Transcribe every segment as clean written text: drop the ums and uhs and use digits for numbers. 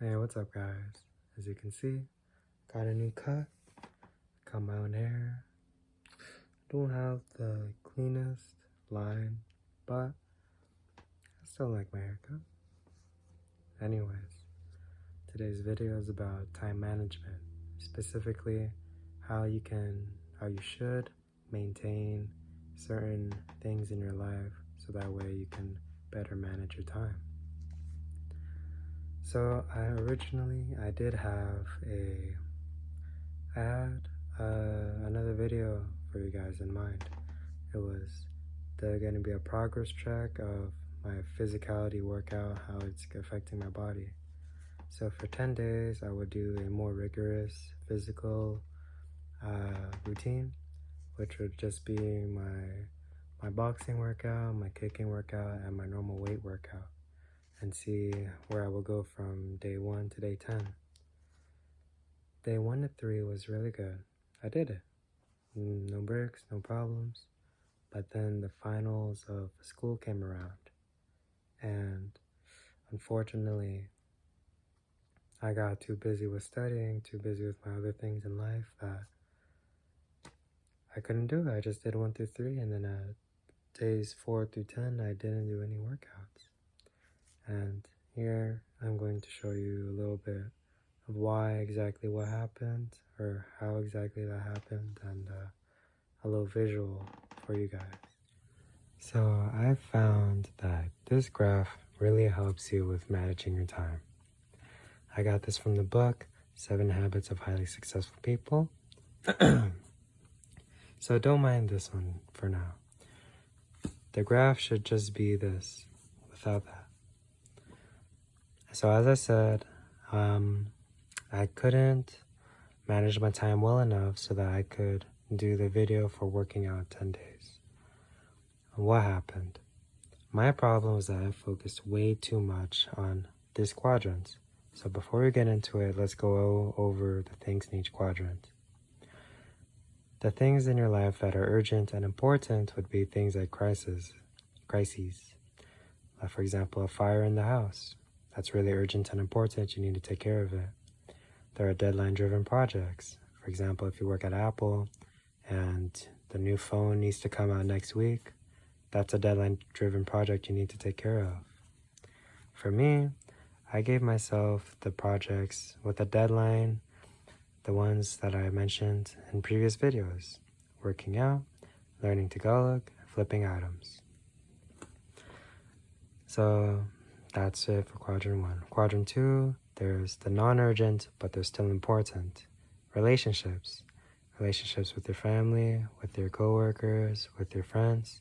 Hey, what's up guys? As you can see, got a new cut, cut my own hair. Don't have the cleanest line, but I still like my haircut. Anyways, today's video is about time management, specifically how you should maintain certain things in your life so that way you can better manage your time. So I had another video for you guys in mind. It was going to be a progress track of my physicality workout, how it's affecting my body. So for 10 days, I would do a more rigorous physical routine, which would just be my boxing workout, my kicking workout, and my normal weight workout, and see where I will go from day 1 to day 10. Day 1 to 3 was really good. I did it. No breaks, no problems. But then the finals of school came around, and unfortunately, I got too busy with studying, too busy with my other things in life that I couldn't do it. I just did 1 through 3, and then at days 4 through 10, I didn't do any workouts. And here I'm going to show you a little bit of why exactly what happened, or how exactly that happened, and a little visual for you guys. So I found that this graph really helps you with managing your time. I got this from the book, 7 Habits of Highly Successful People. So don't mind this one for now. The graph should just be this, without that. So as I said, I couldn't manage my time well enough so that I could do the video for working out 10 days. What happened? My problem was that I focused way too much on this quadrant. So before we get into it, let's go over the things in each quadrant. The things in your life that are urgent and important would be things like crises. For example, a fire in the house. That's really urgent and important. You need to take care of it. There are deadline-driven projects. For example, if you work at Apple and the new phone needs to come out next week, that's a deadline-driven project you need to take care of. For me, I gave myself the projects with a deadline, the ones that I mentioned in previous videos: working out, learning Tagalog, flipping items. So that's it for quadrant 1. Quadrant 2, there's the non-urgent, but they're still important. Relationships. Relationships with your family, with your coworkers, with your friends.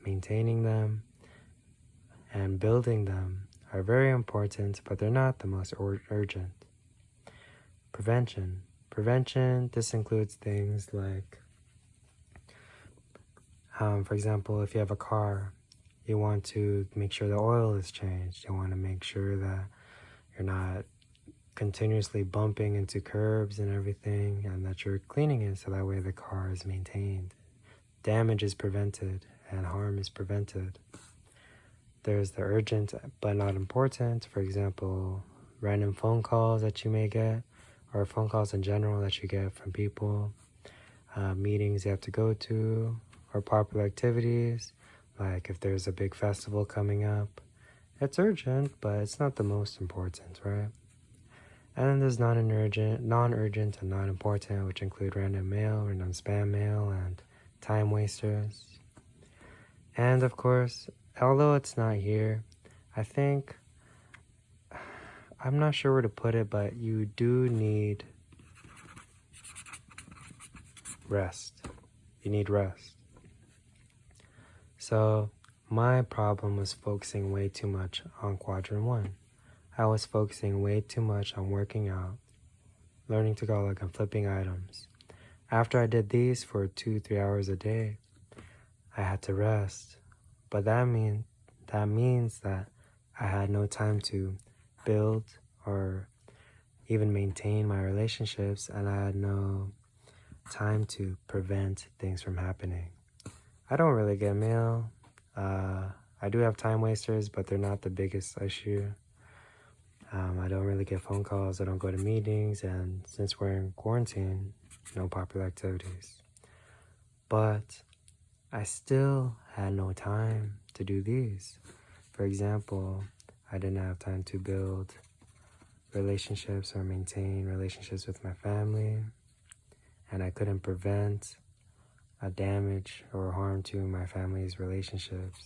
Maintaining them and building them are very important, but they're not the most urgent. Prevention. This includes things like, for example, if you have a car, you want to make sure the oil is changed. You want to make sure that you're not continuously bumping into curbs and everything, and that you're cleaning it so that way the car is maintained. Damage is prevented and harm is prevented. There's the urgent but not important. For example, random phone calls that you may get, or phone calls in general that you get from people, meetings you have to go to, or popular activities, like if there's a big festival coming up. It's urgent, but it's not the most important, right? And then there's non-urgent and non-important, which include random mail, random spam mail, and time wasters. And of course, although it's not here, I'm not sure where to put it, but you do need rest. You need rest. So my problem was focusing way too much on quadrant 1. I was focusing way too much on working out, learning Tagalog, and flipping items. After I did these for 2-3 hours a day, I had to rest. But that means that I had no time to build or even maintain my relationships, and I had no time to prevent things from happening. I don't really get mail. I do have time wasters, but they're not the biggest issue. I don't really get phone calls, I don't go to meetings, and since we're in quarantine, no popular activities. But I still had no time to do these. For example, I didn't have time to build relationships or maintain relationships with my family, and I couldn't prevent a damage or harm to my family's relationships.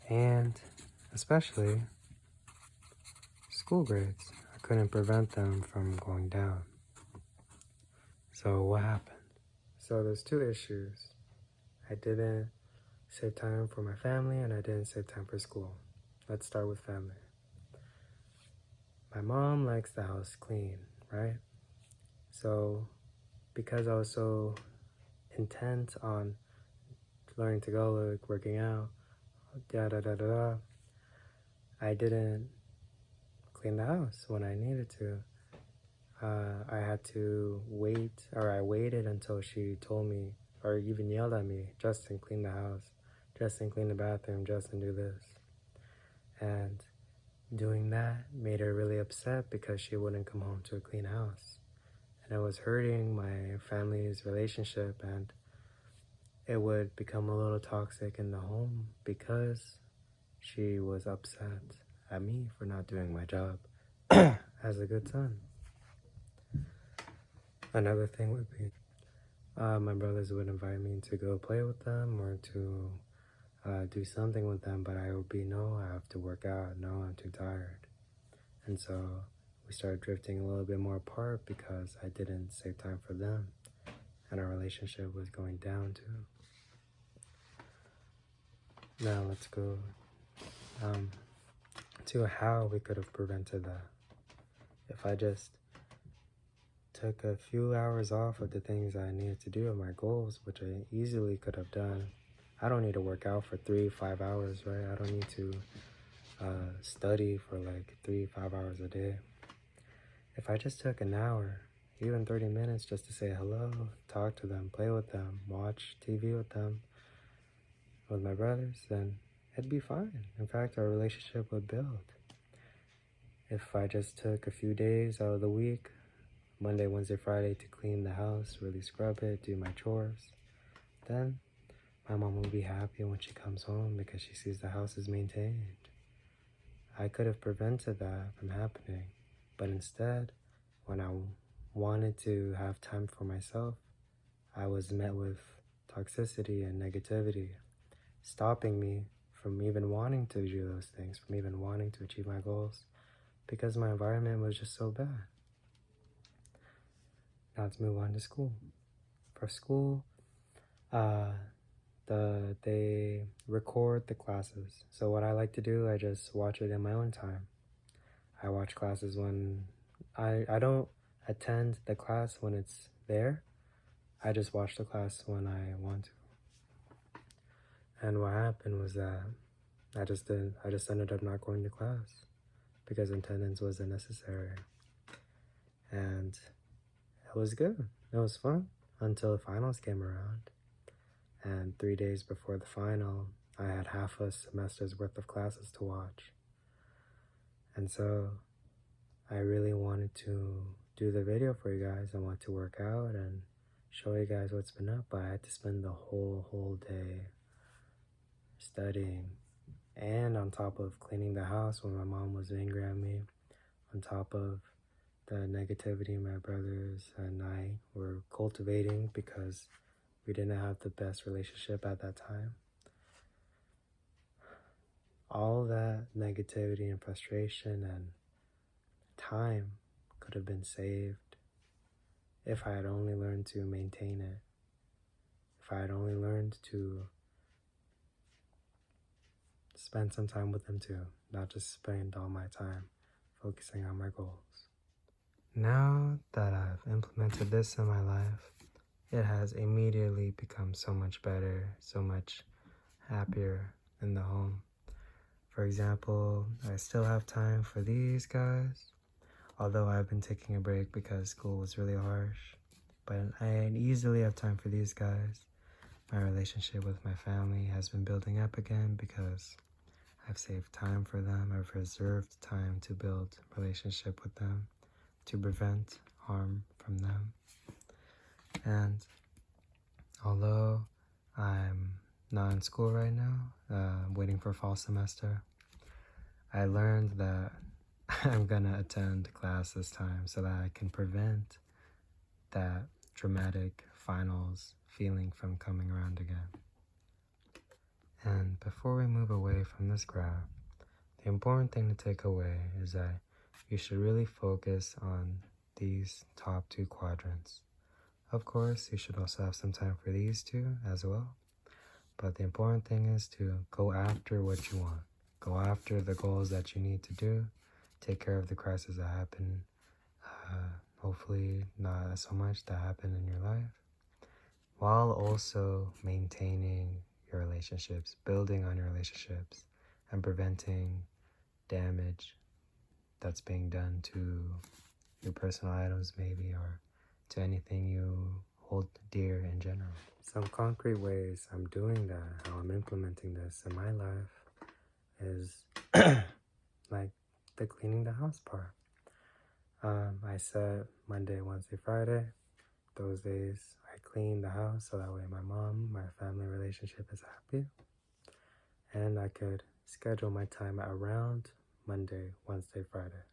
And especially school grades. I couldn't prevent them from going down. So what happened? So there's two issues. I didn't save time for my family and I didn't save time for school. Let's start with family. My mom likes the house clean, right? So because I was so intent on learning Tagalog, working out, I didn't clean the house when I needed to. I had to wait, or I waited until she told me, or even yelled at me, Justin, clean the house. Justin, clean the bathroom. Justin, do this. And doing that made her really upset because she wouldn't come home to a clean house. And it was hurting my family's relationship, and it would become a little toxic in the home because she was upset at me for not doing my job as a good son. Another thing would be my brothers would invite me to go play with them or to do something with them, but I would be, no, I have to work out, no, I'm too tired. And so we started drifting a little bit more apart because I didn't save time for them, and our relationship was going down too. Now let's go to how we could have prevented that. If I just took a few hours off of the things I needed to do of my goals, which I easily could have done. I don't need to work out for 3-5 hours, right? I don't need to study for like 3-5 hours a day. If I just took an hour, even 30 minutes just to say hello, talk to them, play with them, watch TV with them, with my brothers, then it'd be fine. In fact, our relationship would build. If I just took a few days out of the week, Monday, Wednesday, Friday, to clean the house, really scrub it, do my chores, then my mom will be happy when she comes home because she sees the house is maintained. I could have prevented that from happening, but instead, when I wanted to have time for myself, I was met with toxicity and negativity, stopping me from even wanting to do those things, from even wanting to achieve my goals, because my environment was just so bad. Now let's move on to school. For school, they record the classes. So what I like to do, I just watch it in my own time. I watch classes when I don't attend the class when it's there. I just watch the class when I want to. And what happened was that I just ended up not going to class because attendance wasn't necessary. And it was good. It was fun until the finals came around. And 3 days before the final, I had half a semester's worth of classes to watch. And so I really wanted to do the video for you guys. I want to work out and show you guys what's been up, but I had to spend the whole day studying, and on top of cleaning the house when my mom was angry at me, on top of the negativity my brothers and I were cultivating because we didn't have the best relationship at that time. All that negativity and frustration and time could have been saved if I had only learned to maintain it. If I had only learned to spend some time with them too, not just spend all my time focusing on my goals. Now that I've implemented this in my life, it has immediately become so much better, so much happier in the home. For example, I still have time for these guys, although I've been taking a break because school was really harsh. But I easily have time for these guys. My relationship with my family has been building up again because I've saved time for them. I've reserved time to build relationship with them, to prevent harm from them. And although I'm not in school right now, waiting for fall semester, I learned that I'm gonna attend class this time so that I can prevent that dramatic finals feeling from coming around again. And before we move away from this graph, the important thing to take away is that you should really focus on these top two quadrants. Of course, you should also have some time for these two as well. But the important thing is to go after what you want. Go after the goals that you need to do. Take care of the crises that happen. Hopefully not so much that happen in your life. While also maintaining your relationships, building on your relationships, and preventing damage that's being done to your personal items maybe, or to anything you hold dear in general. Some concrete ways I'm doing that, how I'm implementing this in my life, is like the cleaning the house part. I set Monday, Wednesday, Friday. Those days I clean the house so that way my family relationship is happy. And I could schedule my time around Monday, Wednesday, Friday.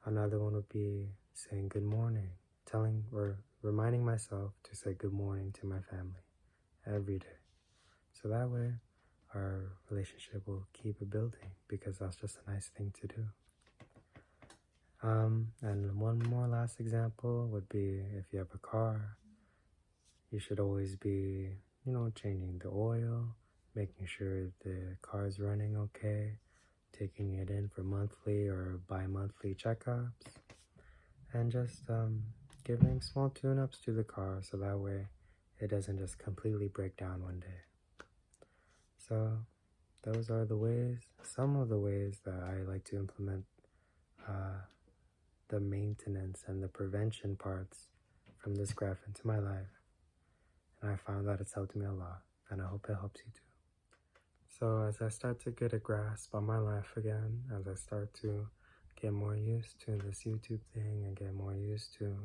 Another one would be saying good morning, telling or reminding myself to say good morning to my family every day. So that way our relationship will keep building, because that's just a nice thing to do. And one more last example would be, if you have a car, you should always be, changing the oil, making sure the car is running okay, taking it in for monthly or bi-monthly checkups, and just giving small tune-ups to the car so that way it doesn't just completely break down one day. So those are some of the ways that I like to implement the maintenance and the prevention parts from this graph into my life. And I found that it's helped me a lot, and I hope it helps you too. So as I start to get a grasp on my life again, as I start to get more used to this YouTube thing and get more used to,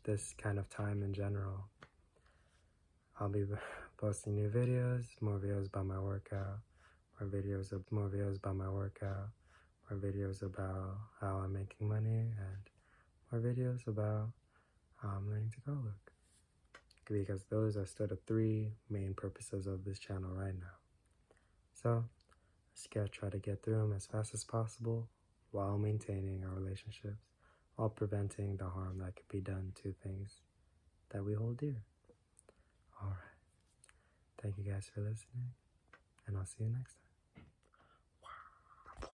this kind of time in general, I'll be posting new videos, more videos about my workout, more videos about my workout, more videos about how I'm making money, and more videos about how I'm learning Tagalog. Because those are still the three main purposes of this channel right now. So let's try to get through them as fast as possible while maintaining our relationships, while preventing the harm that could be done to things that we hold dear. Alright. Thank you guys for listening, and I'll see you next time.